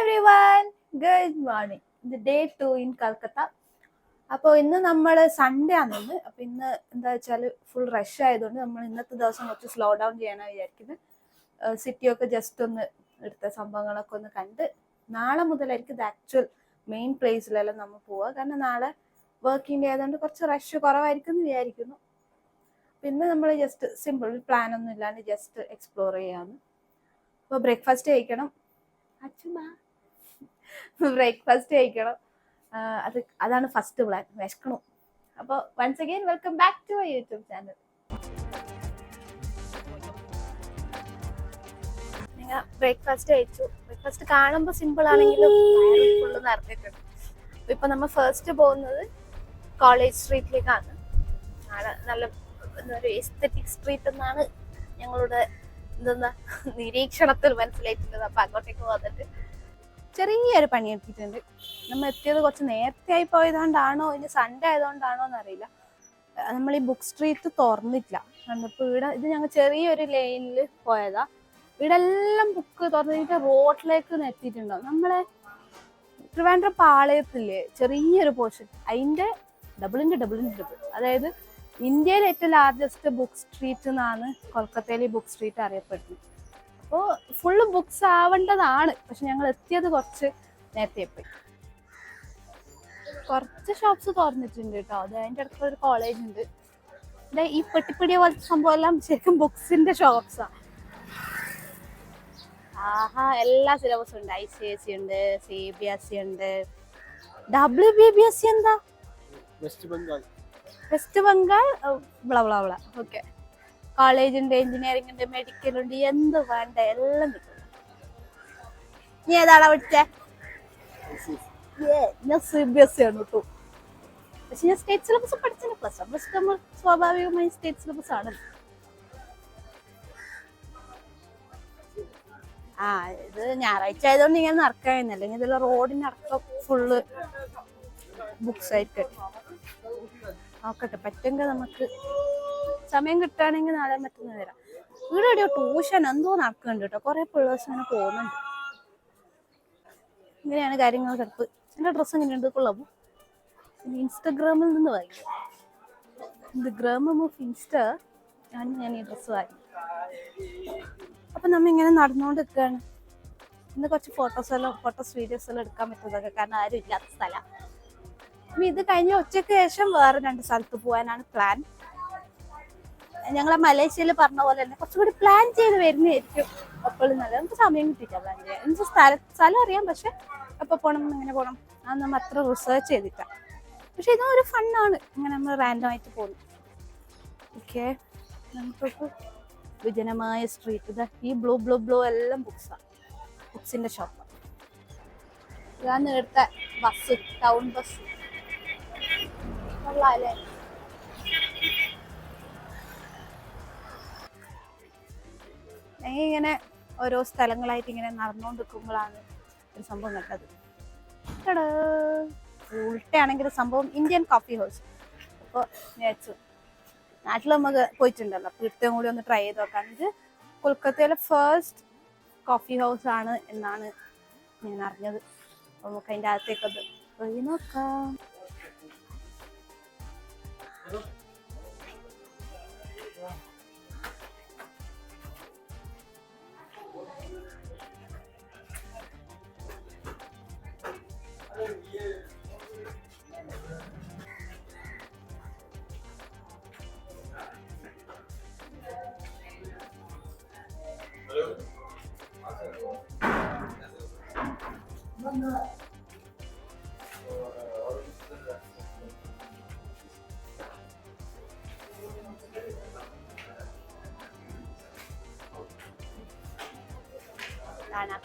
everyone, good morning. The day 2 in Calcutta. അപ്പോൾ ഇന്ന് നമ്മൾ സൺഡേ ആണെന്ന്. അപ്പോൾ ഇന്ന് എന്താ വെച്ചാൽ ഫുൾ റഷ് ആയതുകൊണ്ട് നമ്മൾ ഇന്നത്തെ ദിവസം കുറച്ച് സ്ലോ ഡൗൺ ചെയ്യാനാണ് വിചാരിക്കുന്നത്. സിറ്റിയൊക്കെ ജസ്റ്റ് ഒന്ന് എടുത്ത സംഭവങ്ങളൊക്കെ ഒന്ന് കണ്ട് നാളെ മുതലായിരിക്കും ഇത് ആക്ച്വൽ മെയിൻ പ്ലേസിലെല്ലാം നമ്മൾ പോവുക. കാരണം നാളെ വർക്കിംഗ് ഡേ ആയതുകൊണ്ട് കുറച്ച് റഷ് കുറവായിരിക്കും എന്ന് വിചാരിക്കുന്നു. പിന്നെ നമ്മൾ ജസ്റ്റ് സിമ്പിൾ പ്ലാൻ ഒന്നും ഇല്ലാണ്ട് ജസ്റ്റ് എക്സ്പ്ലോർ ചെയ്യാമെന്ന്. അപ്പോൾ ബ്രേക്ക്ഫാസ്റ്റ് കഴിക്കണം. ബ്രേക്ക്ഫാസ്റ്റ് കഴിക്കണം. അതാണ് ഫസ്റ്റ് പ്ലാൻ. വിശക്കണം. അപ്പോൾ once again welcome back to my YouTube channel. നിങ്ങൾ ബ്രേക്ക്ഫാസ്റ്റ് കഴിച്ചു. ബ്രേക്ക്ഫാസ്റ്റ് കാണുമ്പോൾ സിമ്പിൾ ആണെങ്കിലും ഫുള്ള് നിറഞ്ഞിട്ടുണ്ട്. അപ്പോൾ ഇപ്പം നമ്മൾ ഫസ്റ്റ് പോകുന്നത് കോളേജ് സ്ട്രീറ്റിലേക്കാണ്. നല്ല ഒരു എസ്തെറ്റിക് സ്ട്രീറ്റ് എന്നാണ് ഞങ്ങളുടെ നിരീക്ഷണത്തിൽ മനസ്സിലായിട്ടുള്ളത്. അപ്പൊ അങ്ങോട്ടേക്ക് വന്നിട്ട് ചെറിയൊരു പണി എടുത്തിട്ടുണ്ട്. നമ്മൾ എത്തിയത് കുറച്ച് നേരത്തെ ആയി പോയതുകൊണ്ടാണോ ഇനി സൺഡേ ആയതുകൊണ്ടാണോ എന്നറിയില്ല. നമ്മൾ ഈ ബുക്ക് സ്ട്രീറ്റ് തുറന്നിട്ടില്ല. കണ്ടപ്പോൾ ഇവിടെ ഇത് ഞങ്ങൾ ചെറിയൊരു ലൈനിൽ പോയതാ. ഇവിടെ എല്ലാം ബുക്ക് തുറന്നിട്ട് റോഡിലേക്ക് എത്തിയിട്ടുണ്ടാവും. നമ്മളെ ട്രിവാൻഡ്രം പാളയത്തില്ലേ ചെറിയൊരു പോർഷൻ, അതിന്റെ ഡബിളിന്റെ ഡബിൾ, അതായത് ഇന്ത്യയിലെ ഏറ്റവും ലാർജസ്റ്റ് ബുക്ക് സ്ട്രീറ്റ് എന്നാണ് കൊൽക്കത്തയിലെ ബുക്ക് സ്ട്രീറ്റ് അറിയപ്പെടുന്നത്. അപ്പോൾ ഫുള്ള് ബുക്സ് ആവേണ്ടതാണ്, പക്ഷെ ഞങ്ങൾ എത്തിയത് കുറച്ച് നേരത്തെ പോയി. കുറച്ച് ഷോപ്സ് തുറന്നിട്ടുണ്ട് കേട്ടോ. അത് അതിൻ്റെ അടുത്ത് ഒരു കോളേജ് ഉണ്ട്. ഇവിടെ ഈ പെട്ടിപ്പിടിയ പോലത്തെ സംഭവം എല്ലാം ശരിക്കും ബുക്സിന്റെ ഷോപ്സാണ്. ആഹാ, എല്ലാ സിലബസും ഉണ്ട്. ICSE ഉണ്ട്, CBSE ഉണ്ട്. WBBSE എന്താ? വെസ്റ്റ് ബംഗാൾ ബ്ലബ്ല. ഓക്കെ. കോളേജ് ഉണ്ട്, എഞ്ചിനീയറിംഗ് ഉണ്ട്, മെഡിക്കൽ ഉണ്ട്, എന്ത് വേണ്ട എല്ലാം കിട്ടും. നീ ഏതാടാ പഠിച്ചേ? ഞാൻ CBSE ആണ് കേട്ടോ. പക്ഷെ ഞാൻ സ്റ്റേറ്റ് സിലബസ് പഠിച്ചില്ല. പ്ലസ് നമ്മൾ സ്വാഭാവികമായി സ്റ്റേറ്റ് സിലബസ് ആണ്. ഇത് ഞായറാഴ്ച ആയതുകൊണ്ട് ഇങ്ങനെ നടക്കാമെന്ന്, അല്ലെങ്കിൽ ഇതെല്ലാം റോഡിനടക്കം ഫുള്ള് ബുക്സ് ആയിരിക്കും. നോക്കട്ടെ, പറ്റുമെങ്കിൽ നമുക്ക് സമയം കിട്ടുകയാണെങ്കിൽ നാളെ മറ്റൊന്ന് വരാം. ഇവിടെ എവിടെയോ ട്യൂഷൻ എന്തോ നടക്കുന്നുണ്ട് കേട്ടോ. കുറെ പിള്ളേഴ്സ് ഇങ്ങനെ പോകുന്നുണ്ട്. ഇങ്ങനെയാണ് കാര്യങ്ങൾ കിടപ്പ്. എൻ്റെ ഡ്രസ്സ് എങ്ങനെയുണ്ട്? കൊള്ളാമോ? ഇൻസ്റ്റഗ്രാമിൽ നിന്ന് വാങ്ങി. ഇൻസ്റ്റഗ്രാം ഓഫ് ഇൻസ്റ്റ ഞാൻ ഈ ഡ്രസ്സ് വാങ്ങി. അപ്പം നമ്മ ഇങ്ങനെ നടന്നുകൊണ്ടിരിക്കുകയാണ്. ഇന്ന് കുറച്ച് ഫോട്ടോസ് വീഡിയോസ് എല്ലാം എടുക്കാൻ പറ്റുന്നതൊക്കെ, കാരണം ആരും ഇല്ലാത്ത സ്ഥലം. ഇനി ഇത് കഴിഞ്ഞ ഉച്ചയ്ക്ക് ശേഷം വേറെ 2 സ്ഥലത്ത് പോകാനാണ് പ്ലാൻ. ഞങ്ങൾ മലേഷ്യയിൽ പറഞ്ഞ പോലെ തന്നെ കുറച്ചുകൂടി പ്ലാൻ ചെയ്ത് വരുന്നതായിരിക്കും എപ്പോഴും നല്ലത്. നമുക്ക് സമയം കിട്ടിയില്ല പ്ലാൻ ചെയ്യാൻ. എനിക്ക് സ്ഥലം അറിയാം, പക്ഷെ എപ്പോൾ പോകണം, എങ്ങനെ പോകണം അത് നമ്മൾ അത്ര റിസർച്ച് ചെയ്തിട്ടാണ്. പക്ഷെ ഇതൊരു ഫണ്ണാണ്, ഇങ്ങനെ നമ്മൾ റാൻഡം ആയിട്ട് പോകുന്നു. ഓക്കെ, നമുക്കിപ്പോൾ വിജനമായ സ്ട്രീറ്റ്. ഈ ബ്ലൂ എല്ലാം ബുക്സാണ്, ബുക്സിന്റെ ഷോപ്പാണ്. ഇതാണ് ഇവിടുത്തെ ബസ്, ടൗൺ ബസ്. കൊള്ളാല്ലേ? ഇങ്ങനെ ഓരോ സ്ഥലങ്ങളായിട്ട് ഇങ്ങനെ നടന്നുകൊണ്ടിരിക്കുമ്പോഴാണ് ഒരു സംഭവം കണ്ടത്. ഉൾട്ടയാണെങ്കിൽ സംഭവം ഇന്ത്യൻ കോഫി ഹൗസ്. അപ്പോൾ വിചാരിച്ചു നാട്ടിൽ നമുക്ക് പോയിട്ടുണ്ടല്ലോ, അപ്പോൾ ഇവിടുത്തെ കൂടി ഒന്ന് ട്രൈ ചെയ്ത് നോക്കാം. ഇത് കൊൽക്കത്തയിലെ ഫസ്റ്റ് കോഫി ഹൗസ് ആണ് എന്നാണ് ഞാൻ അറിഞ്ഞത്. അപ്പോൾ നമുക്ക് അതിൻ്റെ അകത്തേക്കത് പോയി നോക്കാം.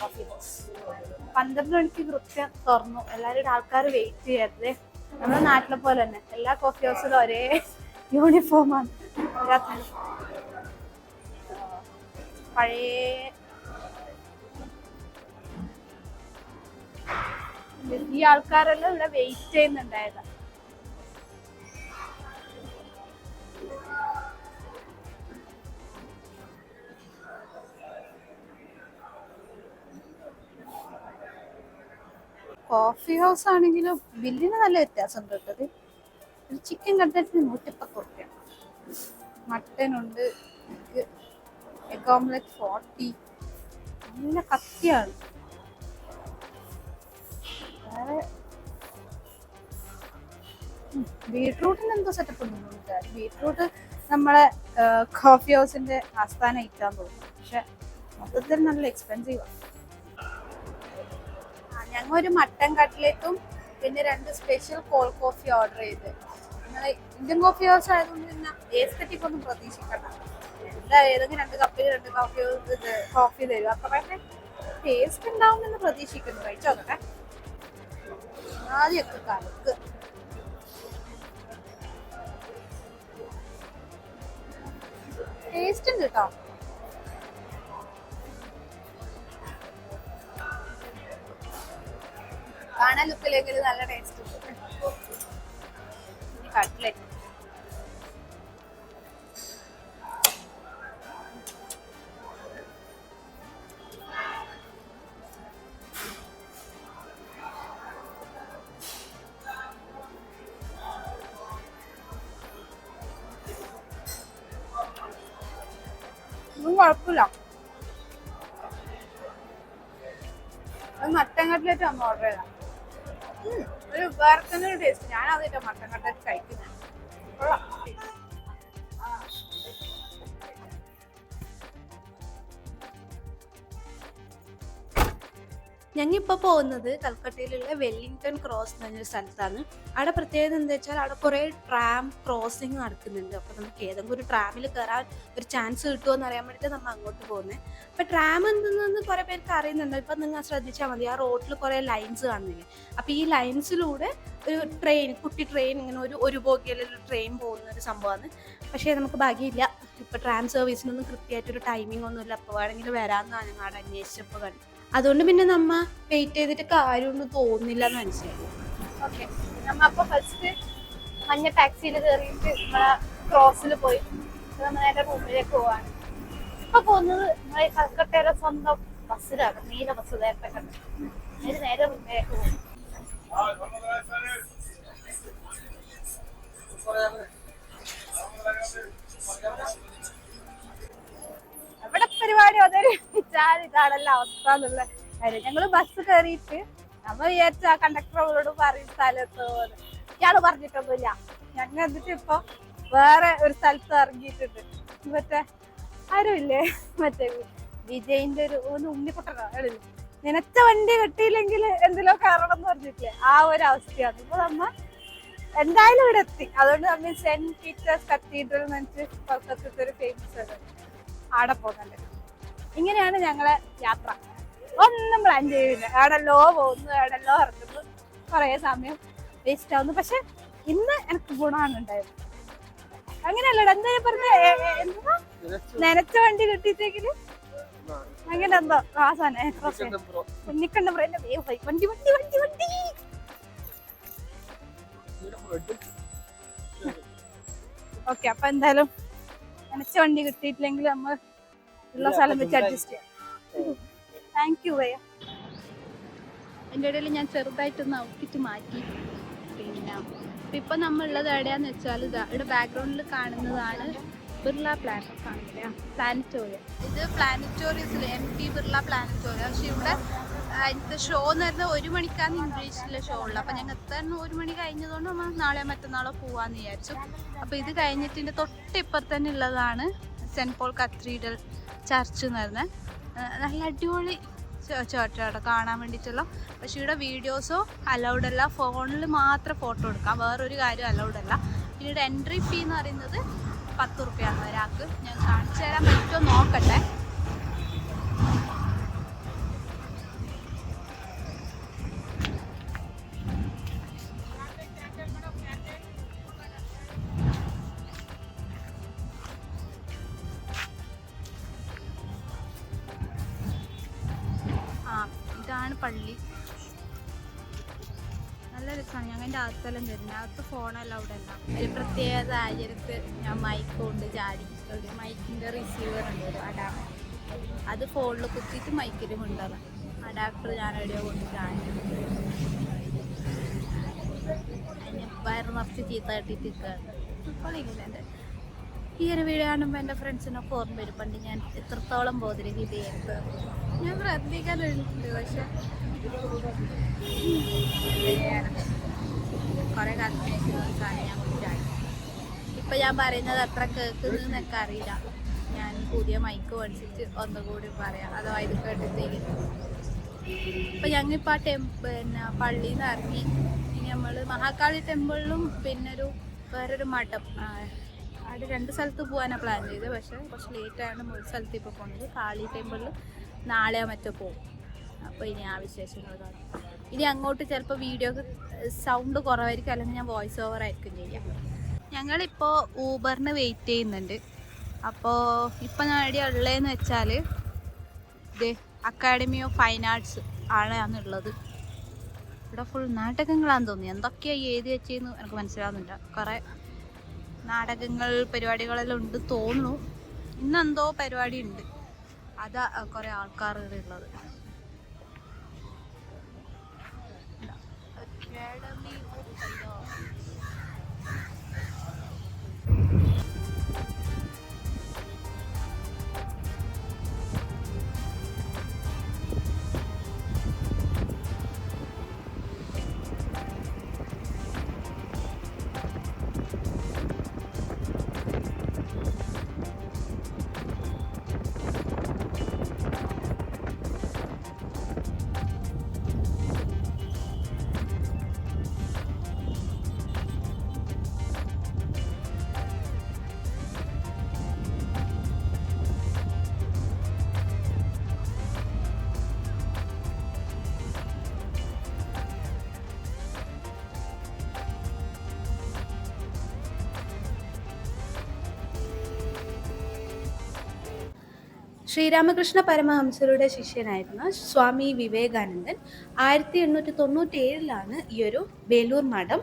കോഫി ഹൗസ് 12 മണിക്ക് കൃത്യം തുറന്നു. എല്ലാവരും ആൾക്കാർ വെയിറ്റ് ചെയ്യരുത്. നമ്മുടെ നാട്ടിലെ പോലെ തന്നെ എല്ലാ കോഫി ഹൗസിലും ഒരേ യൂണിഫോമാണ്. പഴയ ഈ ആൾക്കാരെല്ലാം ഇവിടെ വെയിറ്റ് ചെയ്യുന്നുണ്ടായതാ. കോഫി ഹൗസ് ആണെങ്കിലും ബില്ലിന് നല്ല വ്യത്യാസം ഉണ്ട് കേട്ടത്. ഒരു ചിക്കൻ കട്ട്ലറ്റിന് 110 റുപ്യ, മട്ടൻ ഉണ്ട്, എഗ് ഓംലെറ്റ് 40. നല്ല കത്തിയാണ്. വേറെ ബീട്രൂട്ടിന് എന്തോ സെറ്റപ്പ് ഉണ്ടെന്ന് വിചാരിച്ചു. ബീട്രൂട്ട് നമ്മളെ കോഫി ഹൗസിന്റെ ആസ്ഥാന ഐറ്റാൻ തോന്നുന്നു, പക്ഷെ മൊത്തത്തിൽ നല്ല എക്സ്പെൻസീവാണ്. ഞങ്ങൾ ഒരു മട്ടൻ കട്ട്ലറ്റും പിന്നെ 2 സ്പെഷ്യൽ കോൾഡ് കോഫി ഓർഡർ ചെയ്ത്. നിങ്ങൾ ഇന്ത്യൻ കോഫി ഹൗസ് ആയതുകൊണ്ട് പിന്നെ എസ്തെറ്റിക് ഒന്നും പ്രതീക്ഷിക്കണ്ട. ഏതെങ്കിലും 2 കപ്പിൽ 2 കോഫി തരും. അത്ര ടേസ്റ്റ് ഉണ്ടാവുമെന്ന് പ്രതീക്ഷിക്കുന്നു. കഴിച്ചോക്കട്ടെ. ആദ്യമൊക്കെ കലക്ക്. ടേസ്റ്റ് ഉണ്ട് കേട്ടോ. കാണാൻ ലുക്കിലെങ്കിൽ നല്ല ടേസ്റ്റ് ഉണ്ട്. കട്ട്ലറ്റ് ഒന്നും കുഴപ്പമില്ല. മട്ടൻ കട്ട്ലറ്റ് ഒന്ന് ഓർഡർ ചെയ്താൽ ഒരു വേറെ തന്നെ ഒരു ടേസ്റ്റ്. ഞാൻ അതിന്റെ മട്ടൻ കട്ട്ലറ്റ് കഴിക്കുന്നത്. ഞങ്ങിപ്പോൾ പോകുന്നത് കൽക്കട്ടയിലുള്ള വെല്ലിംഗ്ടൺ ക്രോസ് എന്ന് പറഞ്ഞൊരു സ്ഥലത്താണ്. അവിടെ പ്രത്യേകത എന്താ വെച്ചാൽ അവിടെ കുറേ ട്രാം ക്രോസിങ് നടക്കുന്നുണ്ട്. അപ്പോൾ നമുക്ക് ഏതെങ്കിലും ഒരു ട്രാമിൽ കയറാൻ ഒരു ചാൻസ് കിട്ടുമോ എന്ന് അറിയാൻ വേണ്ടിയിട്ട് നമ്മൾ അങ്ങോട്ട് പോകുന്നത്. അപ്പോൾ ട്രാം എന്തെന്ന് കുറേ പേർക്ക് അറിയുന്നുണ്ട്. ഇപ്പം നിങ്ങൾ ശ്രദ്ധിച്ചാൽ മതി, ആ റോഡിൽ കുറേ ലൈൻസ് കാണുന്നില്ലേ. അപ്പോൾ ഈ ലൈൻസിലൂടെ ഒരു ട്രെയിൻ, കുട്ടി ട്രെയിൻ, ഇങ്ങനെ ഒരു ബോഗിയിലൊരു ട്രെയിൻ പോകുന്ന ഒരു സംഭവമാണ്. പക്ഷേ നമുക്ക് ഭാഗ്യമില്ല, ഇപ്പോൾ ട്രാം സർവീസിനൊന്നും കൃത്യമായിട്ടൊരു ടൈമിംഗ് ഒന്നുമില്ല. അപ്പോൾ വേണമെങ്കിൽ വരാമെന്നാണ് ഞങ്ങൾ അവിടെ അന്വേഷിച്ചപ്പോൾ കണ്ടു. അതുകൊണ്ട് പിന്നെ നമ്മ വെയിറ്റ് ചെയ്തിട്ട് കാര്യമൊന്നും തോന്നില്ല എന്ന് മനസ്സിലായി. ഓക്കെ, നമ്മ അപ്പൊ ഫസ്റ്റ് മഞ്ഞ ടാക്സിയിൽ കയറിയിട്ട് നമ്മളെ ക്രോസിൽ പോയി നമ്മൾ നേരെ റൂമിലേക്ക് പോവാണ്. ഇപ്പൊ പോകുന്നത് നമ്മളെ കൽക്കട്ടയിലെ സ്വന്തം ബസ്സിലാണ്, നീല ബസ്. നേരത്തെ കണ്ടു നേരെ റൂമിലേക്ക് പോകും. ഇവിടെ പരിപാടി അതൊരു വിചാരം ഇതാണല്ലോ അവസ്ഥ എന്നുള്ള കാര്യം. ഞങ്ങള് ബസ് കയറിയിട്ട് നമ്മ വിചാരിച്ച ആ കണ്ടക്ടറോട് പറയും സ്ഥലത്ത് പോലെ. ഇയാള് പറഞ്ഞിട്ടൊന്നുമില്ല. ഞങ്ങൾ എന്നിട്ട് ഇപ്പൊ വേറെ ഒരു സ്ഥലത്ത് ഇറങ്ങിയിട്ടുണ്ട്. മറ്റേ ആരുമില്ലേ, മറ്റേ വിജയിന്റെ ഒരു ഉണ്ണിക്കുട്ടനോ നിനച്ച വണ്ടി കിട്ടിയില്ലെങ്കിൽ എന്തിലോ കയറണം എന്ന് പറഞ്ഞിട്ടില്ലേ, ആ ഒരു അവസ്ഥയാണ്. ഇപ്പൊ നമ്മ എന്തായാലും ഇവിടെ എത്തി. അതുകൊണ്ട് നമ്മൾ സെന്റ് പീറ്റേഴ്സ് കത്തീഡ്രൽ എന്ന് വെച്ചിട്ട് കൊൽക്കത്തത്തെ ഒരു ഫേമസ് ആണ്, ആടെ പോകുന്നുണ്ട്. ഇങ്ങനെയാണ് ഞങ്ങളെ യാത്ര. ഒന്നും പ്ലാൻ ചെയ്യില്ല, എവിടെല്ലോ പോകുന്നു, എവിടെല്ലോ ഇറങ്ങുന്നു, കുറേ സമയം വേസ്റ്റ് ആവുന്നു. പക്ഷെ ഇന്ന് എനിക്ക് ഗുണമാണ് ഉണ്ടായത്. അങ്ങനെയല്ലടാ, എന്താ പറഞ്ഞ എന്താ നനച്ച വണ്ടി കിട്ടിയിട്ടെങ്കില് അങ്ങനെ എന്തോ ആസാനെ നിക്കണ്ട എന്റെ വേവായി വണ്ടി വണ്ടി വണ്ടി വണ്ടി. ഓക്കെ, അപ്പൊ എന്തായാലും നനച്ച വണ്ടി കിട്ടിയിട്ടില്ലെങ്കിൽ നമ്മൾ ഉള്ള സ്ഥലം വെച്ച് അഡ്ജസ്റ്റ് ചെയ്യാം. താങ്ക് യു ഭയ്യ. എൻ്റെ ഇടയിൽ ഞാൻ ചെറുതായിട്ടൊന്ന് ഔട്ട്ഫിറ്റ് മാറ്റി. പിന്നെ ഇപ്പൊ നമ്മളുള്ളത് എവിടെയാന്ന് വെച്ചാൽ ഇവിടെ ബാക്ക്ഗ്രൗണ്ടിൽ കാണുന്നതാണ് ബിർള പ്ലാനറ്റോറിയം. ഇത് പ്ലാനറ്റോറിയത്തിൽ MP ബിർള പ്ലാനറ്റോറിയം. പക്ഷെ ഇവിടെ അതിൻ്റെ ഷോ എന്ന് പറയുന്നത് 1 മണിക്കാണ് ഇംഗ്ലീഷിലെ ഷോ ഉള്ളത്. അപ്പം ഞങ്ങൾ എത്താൻ 1 മണി കഴിഞ്ഞതുകൊണ്ട് നമ്മൾ നാളെ മറ്റന്നാളോ പോവാന്ന് വിചാരിച്ചു. അപ്പോൾ ഇത് കഴിഞ്ഞിട്ട് തൊട്ടിപ്പുറത്ത് തന്നെ ഉള്ളതാണ് സെൻറ്റ് പോൾ കത്തീഡ്രൽ ചർച്ച് എന്ന് പറഞ്ഞാൽ നല്ല അടിപൊളി ചേർച്ചാണ് കാണാൻ വേണ്ടിയിട്ടുള്ള. പക്ഷേ ഇവിടെ വീഡിയോസോ അലൗഡ് അല്ല, ഫോണിൽ മാത്രം ഫോട്ടോ എടുക്കാം, വേറൊരു കാര്യം അലൗഡ് അല്ല. പിന്നീട് എൻട്രി ഫീ എന്ന് പറയുന്നത് 10 റുപ്യാണ് ഒരാൾക്ക്. ഞാൻ കാണിച്ചു തരാൻ പറ്റുമോ നോക്കട്ടെ. ഇതാണ് പള്ളി. നല്ല രസമാണ്. ഞങ്ങളുടെ അകത്തെല്ലാം വരുന്നത്, അകത്ത് ഫോണെല്ലാം അവിടെ അല്ല. ഒരു പ്രത്യേക സാഹചര്യത്തിൽ ഞാൻ മൈക്ക് കൊണ്ട് ചാടി, ഒരു മൈക്കിൻ്റെ റിസീവർ ഉണ്ട്, ഒരു അഡാപ്റ്റർ. അത് ഫോണിൽ കുത്തിയിട്ട് മൈക്കിൽ കൊണ്ടുവരാം. അഡാപ്റ്റർ ഞാൻ എവിടെയോ കൊണ്ട് ചാടി. വയറ് നിറച്ച് ചീത്ത കെട്ടിട്ടിരിക്കുകയാണ്. അപ്പോൾ ഇങ്ങനെ എൻ്റെ ഈ ഒരു വീഡിയോ കാണുമ്പോൾ എൻ്റെ ഫ്രണ്ട്സിനൊക്കെ ഓർമ്മ വരും പണ്ട് ഞാൻ എത്രത്തോളം ബോധരഹിത ചെയ്യരുത്. ഞാൻ ശ്രദ്ധിക്കാറുണ്ട്, പക്ഷെ കുറേ കാലത്തിന് സാധനം ഞാൻ കുറിച്ചായി. ഇപ്പം ഞാൻ പറയുന്നത് അത്ര കേൾക്കുന്നതെന്ന് എനിക്ക് അറിയില്ല. ഞാൻ പുതിയ മൈക്ക് മേടിച്ചിട്ട് ഒന്നുകൂടി പറയാം, അഥവാ ഇത് കേട്ടിട്ടേക്ക്. ഇപ്പം ഞങ്ങളിപ്പോൾ ആ പിന്നെ പള്ളിയിൽ നിന്ന് ഇറങ്ങി ഇനി നമ്മൾ മഹാകാളി ടെമ്പിളിലും പിന്നെ വേറൊരു മഠം അവിടെ 2 സ്ഥലത്ത് പോകാനാണ് പ്ലാൻ ചെയ്തത്. പക്ഷേ കുറച്ച് ലേറ്റാണ് ഒരു സ്ഥലത്ത് ഇപ്പോൾ പോകുന്നത്. കാളി ടെമ്പിളിൽ നാളെയോ മറ്റോ പോകും. അപ്പോൾ ഇനി ആ വിശേഷങ്ങൾ കാണാം. ഇനി അങ്ങോട്ട് ചിലപ്പോൾ വീഡിയോക്ക് സൗണ്ട് കുറവായിരിക്കും, അല്ലെങ്കിൽ ഞാൻ വോയിസ് ഓവർ ആയിരിക്കും ചെയ്യാം. ഞങ്ങളിപ്പോൾ ഊബറിന് വെയിറ്റ് ചെയ്യുന്നുണ്ട്. അപ്പോൾ ഇപ്പം ഞാൻ എവിടെയാണ് ഉള്ളതെന്ന് വെച്ചാൽ ഇത് അക്കാഡമി ഓഫ് ഫൈൻ ആർട്സ് ആണെന്നുള്ളത്. ഇവിടെ ഫുൾ നാടകങ്ങളാണെന്ന് തോന്നി. എന്തൊക്കെയാണ് എഴുതി വെച്ചതെന്ന് എനിക്ക് മനസ്സിലാവുന്നില്ല. കുറേ നാടകങ്ങൾ പരിപാടികളെല്ലാം ഉണ്ട് തോന്നുന്നു. ഇന്നെന്തോ പരിപാടി ഉണ്ട്, അതാ കുറേ ആൾക്കാർ ഇവിടെ ഉള്ളത്. Academy of fine arts. Sri Ramakrishna പരമഹംസരുടെ ശിഷ്യനായിരുന്ന സ്വാമി വിവേകാനന്ദൻ 1897 ഈ ഒരു ബേലൂർ മഠം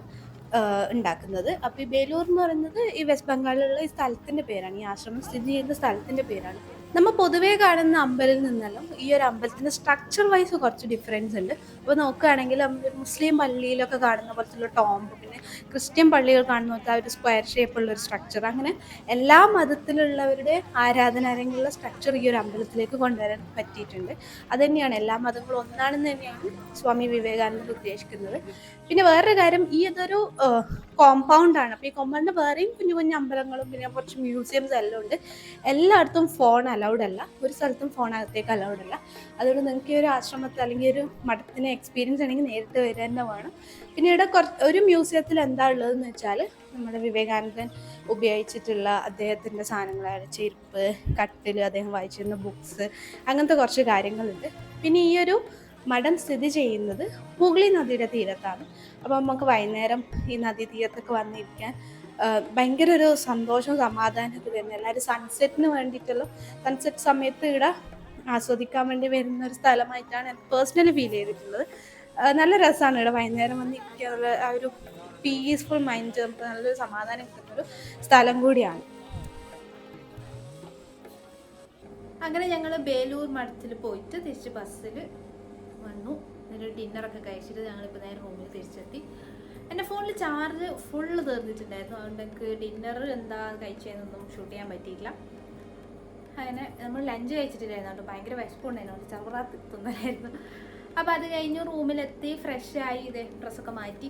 ഉണ്ടാക്കുന്നത്. അപ്പോൾ ഈ ബേലൂർ എന്ന് പറയുന്നത് ഈ വെസ്റ്റ് ബംഗാളിലുള്ള ഈ സ്ഥലത്തിൻ്റെ പേരാണ്, ഈ ആശ്രമം സ്ഥിതി ചെയ്യുന്ന സ്ഥലത്തിൻ്റെ പേരാണ്. നമ്മൾ പൊതുവേ കാണുന്ന അമ്പലത്തിൽ നിന്നെല്ലാം ഈ ഒരു അമ്പലത്തിൻ്റെ സ്ട്രക്ചർ വൈസ് കുറച്ച് ഡിഫറൻസ് ഉണ്ട്. അപ്പോൾ നോക്കുകയാണെങ്കിൽ മുസ്ലിം പള്ളിയിലൊക്കെ കാണുന്ന പോലത്തുള്ള ടോംബ്, പിന്നെ ക്രിസ്ത്യൻ പള്ളികൾ കാണുന്ന പോലത്തെ ആ ഒരു സ്ക്വയർ ഷേപ്പുള്ള ഒരു സ്ട്രക്ചർ, അങ്ങനെ എല്ലാ മതത്തിലുള്ളവരുടെ ആരാധനാലയങ്ങളുള്ള സ്ട്രക്ചർ ഈ ഒരു അമ്പലത്തിലേക്ക് കൊണ്ടുവരാൻ പറ്റിയിട്ടുണ്ട്. അതുതന്നെയാണ് എല്ലാ മതങ്ങളും ഒന്നാണെന്ന് തന്നെയാണ് സ്വാമി വിവേകാനന്ദൻ ഉദ്ദേശിക്കുന്നത്. പിന്നെ വേറൊരു കാര്യം, ഈ ഇതൊരു കോമ്പൗണ്ടാണ്. അപ്പോൾ ഈ കോമ്പൗണ്ടിന് വേറെയും കുഞ്ഞു കുഞ്ഞു അമ്പലങ്ങളും പിന്നെ കുറച്ച് മ്യൂസിയംസ് എല്ലാം ഉണ്ട്. എല്ലായിടത്തും ഫോൺ അലൗഡ് അല്ല, ഒരു സ്ഥലത്തും ഫോൺ അകത്തേക്ക് അലൗഡ് അല്ല. അതുകൊണ്ട് നിങ്ങൾക്ക് ഈ ഒരു ആശ്രമത്തിൽ അല്ലെങ്കിൽ ഒരു മഠത്തിന് എക്സ്പീരിയൻസ് ആണെങ്കിൽ നേരിട്ട് വരിക തന്നെ വേണം. പിന്നെ ഇവിടെ ഒരു മ്യൂസിയത്തിൽ എന്താ ഉള്ളതെന്ന് വെച്ചാൽ നമ്മുടെ വിവേകാനന്ദൻ ഉപയോഗിച്ചിട്ടുള്ള അദ്ദേഹത്തിൻ്റെ സാധനങ്ങളാണ് ചെരുപ്പ്, കട്ടിൽ, അദ്ദേഹം വായിച്ചിരുന്ന ബുക്സ്, അങ്ങനത്തെ കുറച്ച് കാര്യങ്ങളുണ്ട്. പിന്നെ ഈ ഒരു മഠം സ്ഥിതി ചെയ്യുന്നത് ഹൂഗ്ലി നദിയുടെ തീരത്താണ്. അപ്പോൾ നമുക്ക് വൈകുന്നേരം ഈ നദീ തീരത്തൊക്കെ വന്നിരിക്കാൻ ഭയങ്കര ഒരു സന്തോഷവും സമാധാനമൊക്കെ വരുന്നത്. എല്ലാവരും സൺസെറ്റിന് വേണ്ടിയിട്ടുള്ള സൺസെറ്റ് സമയത്ത് ഇവിടെ ആസ്വദിക്കാൻ വേണ്ടി വരുന്ന ഒരു സ്ഥലമായിട്ടാണ് എനിക്ക് പേഴ്സണലി ഫീൽ ചെയ്തിട്ടുള്ളത്. നല്ല രസമാണ് ഇവിടെ വൈകുന്നേരം വന്നിരിക്കാനുള്ള ആ ഒരു പീസ്ഫുൾ മൈൻഡ്, നമുക്ക് നല്ലൊരു സമാധാനം കിട്ടുന്നൊരു സ്ഥലം കൂടിയാണ്. അങ്ങനെ ഞങ്ങൾ ബേലൂർ മഠത്തിൽ പോയിട്ട് തിരിച്ച് ബസ്സിൽ വന്നു. എന്നിട്ട് ഡിന്നറൊക്കെ കഴിച്ചിട്ട് ഞങ്ങളിപ്പോൾ നേരെ റൂമിൽ തിരിച്ചെത്തി. എൻ്റെ ഫോണിൽ ചാർജ് ഫുള്ള് തീർന്നിട്ടുണ്ടായിരുന്നു. അതുകൊണ്ട് എനിക്ക് ഡിന്നർ എന്താ കഴിച്ചതെന്നൊന്നും ഷൂട്ട് ചെയ്യാൻ പറ്റിയില്ല. അങ്ങനെ നമ്മൾ ലഞ്ച് കഴിച്ചിട്ടില്ലായിരുന്നു കേട്ടോ, ഭയങ്കര വിശപ്പുണ്ടായിരുന്നു, ചവറാത്ത് തിന്നലായിരുന്നു. അപ്പോൾ അത് കഴിഞ്ഞ് റൂമിലെത്തി ഫ്രഷായി ഇതേ ഡ്രസ്സൊക്കെ മാറ്റി.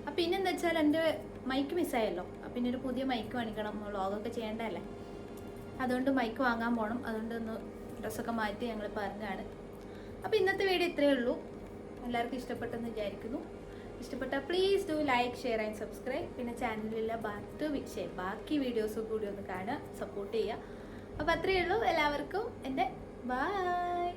അപ്പം പിന്നെന്താ വെച്ചാൽ എൻ്റെ മൈക്ക് മിസ്സായല്ലോ. അപ്പം പിന്നെ ഒരു പുതിയ മൈക്ക് മേടിക്കണം, വ്ളോഗൊക്കെ ചെയ്യേണ്ടതല്ലേ. അതുകൊണ്ട് മൈക്ക് വാങ്ങാൻ പോകണം. അതുകൊണ്ട് ഒന്ന് ഡ്രസ്സൊക്കെ മാറ്റി ഞങ്ങൾ പറഞ്ഞാണ്. അപ്പോൾ ഇന്നത്തെ വീഡിയോ ഇത്രയേ ഉള്ളൂ. എല്ലാവർക്കും ഇഷ്ടപ്പെട്ടെന്ന് വിചാരിക്കുന്നു. ഇഷ്ടപ്പെട്ടാൽ please do like, share and subscribe. പിന്നെ ചാനലിലുള്ള ബാക്കി വീഡിയോസും കൂടി ഒന്ന് കാണുക, സപ്പോർട്ട് ചെയ്യുക. അപ്പോൾ അത്രയേ ഉള്ളൂ. എല്ലാവർക്കും എൻ്റെ ബൈ.